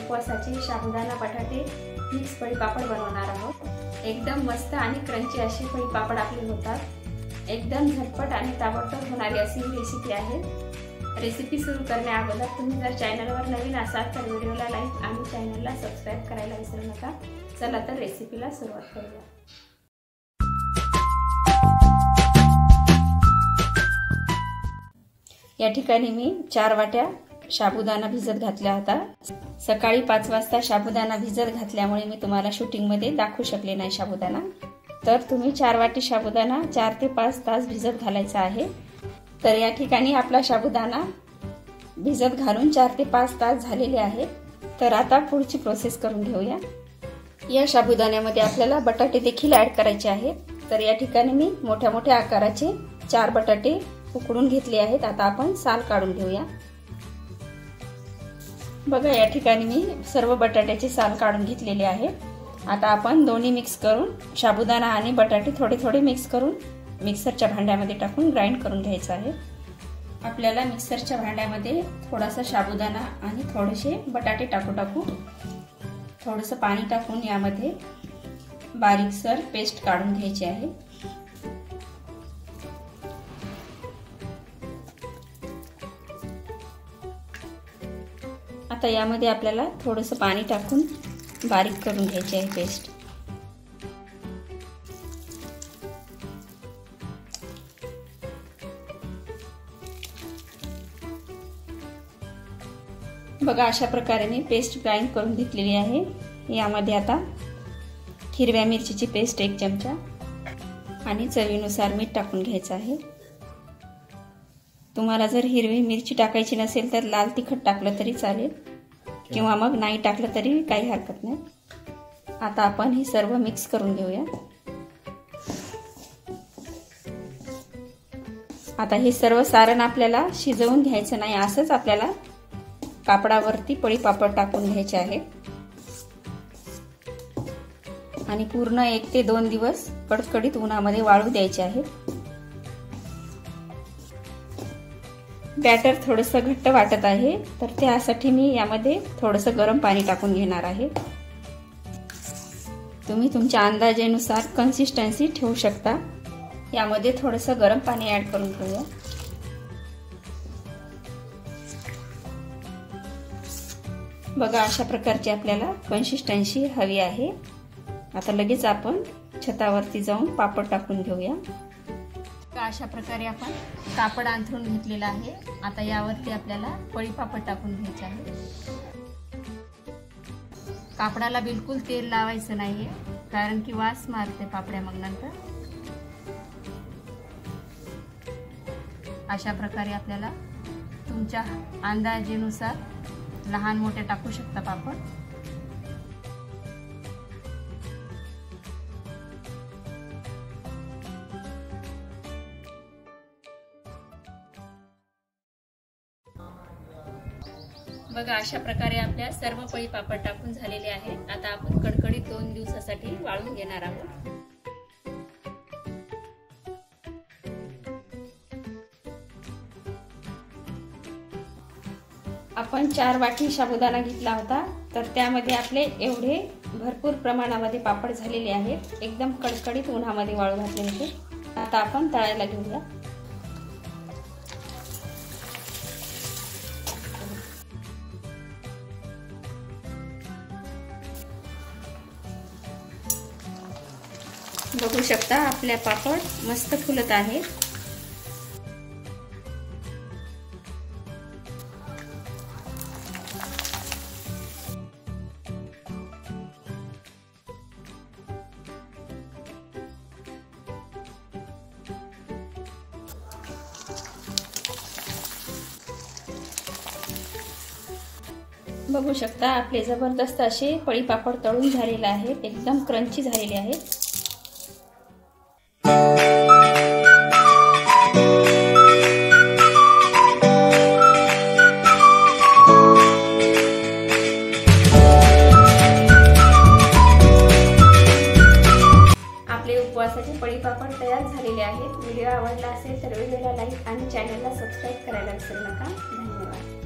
उपवासाचे साबुदाणा बटाटे मिक्स पळी पापड बनवणार आहोत। एकदम मस्त आणि क्रंची अशी पळी पापड आपले होतात। एकदम झटपट आणि ताबडतोब होणारी अशी रेसिपी आहे। रेसिपी सुरू करण्याअगोदर तुम्ही जर चॅनलवर नवीन असाल तर व्हिडिओला लाईक आणि चॅनलला सबस्क्राइब करायला विसरू नका। चला तर रेसिपीला सुरुवात करूया। या ठिकाणी मी 4 वाट्या साबुदाणा भिजत घातला होता। सकाळी 5 वाजता साबुदाणा भिजत घातल्यामुळे मी तुम्हाला शूटिंग मध्ये दाखवू शकले नाही साबुदाणा। तर तुम्ही 4 वाटी साबुदाणा 4 ते 5 तास भिजत घालायचा आहे। तर या ठिकाणी आपला साबुदाणा भिजत घालून 4 ते 5 तास झालेले आहे। तर आता पुढची प्रोसेस करून घेऊया। या साबुदाण्यामध्ये आपल्याला बटाटे देखील ऍड करायचे आहेत। तर या ठिकाणी मी मोठ्या मोठ्या आकाराचे 4 बटाटे उकडून घेतले आहेत। आता आपण साल काढून घेऊया। बघा या ठिकाणी मी सर्व बटाट्याचे साल काढून घेतलेले आहे। आता आपण दोन्ही मिक्स करून साबुदाणा आणि बटाटे थोडे थोडे मिक्स करून मिक्सरच्या भांड्यामध्ये टाकून ग्राइंड करून घ्यायचं आहे। आपल्याला मिक्सरच्या भांड्यामध्ये थोडासा साबुदाणा आणि थोडेसे बटाटे टाकू थोडंसं पाणी टाकून यामध्ये बारीकसर पेस्ट काढून घ्यायची आहे। आता यामध्ये आपल्याला थोडंसं पाणी टाकून बारीक करून घ्यायची आहे पेस्ट। बघा अशा प्रकारे मी पेस्ट ग्राइंड करून घेतलेली आहे। यामध्ये आता हिरव्या मिरचीची पेस्ट 1 चमचा आणि चवीनुसार मीठ टाकून घ्यायचं आहे। तुम्हाला जर हिरवी मिरची टाकायची नसेल तर लाल तिखट टाकलं तरी चालेल किंवा मग नाही टाकलं तरी काही हरकत नाही। आता आपण हे सर्व मिक्स करून घेऊया। आता हे सर्व सारण आपल्याला शिजवून घ्यायचं नाही, असंच आपल्याला कापडावरती पळी पापड टाकून घ्यायचे आहे आणि पूर्ण 1 ते 2 दिवस कडकडीत उन्हामध्ये वाळू द्यायचे आहे। बॅटर थोडंसं घट्ट वाटत आहे तर त्यासाठी मी यामध्ये थोडंसं गरम पाणी टाकून घेणार आहे। तुम्ही तुमच्या अंदाजानुसार कन्सिस्टन्सी ठेवू शकता। यामध्ये थोडंसं गरम पाणी ऍड करून घेऊया। बघा अशा प्रकारची आपल्याला कन्सिस्टन्सी हवी आहे। आता लगेच आपण छतावरती जाऊन पापड टाकून घेऊया। अशा प्रकारे आपण कापड अंथरून घेतलेला आहे। आता यावरती आपल्याला पळी पापड टाकून घ्यायचे आहे। कापडाला बिलकुल तेल लावायचं नाहीये कारण की वास मारते पापड्या मग नंतर। अशा प्रकारे आपल्याला तुमच्या अंदाजानुसार लहान मोठे टाकू शकता पापड। बघा अशा प्रकारे आपल्या सर्व पळी पापड टाकून झालेले आहे। आता आपण कडकडीत 2 दिवसासाठी वाळून घेणार आहोत। आपण 4 वाटी साबुदाणा घेतला होता तर त्यामध्ये आपले एवढे भरपूर प्रमाणामध्ये पापड झालेले आहेत। एकदम कडकडीत उन्हामध्ये वाळू घातले होते। आता आपण तळायला घेऊया। बघू शकता आपल्या पापड मस्त फुलत आहेत। बघू शकता आपले जबरदस्त असे पळी पापड तळून झालेले आहेत। एकदम क्रंची झालेले आहेत। उपवासाचे पळी पापड तयार झालेले आहेत। व्हिडिओ आवडला असेल तर व्हिडिओला लाईक आणि चॅनलला सबस्क्राइब करायला विसरू नका। धन्यवाद।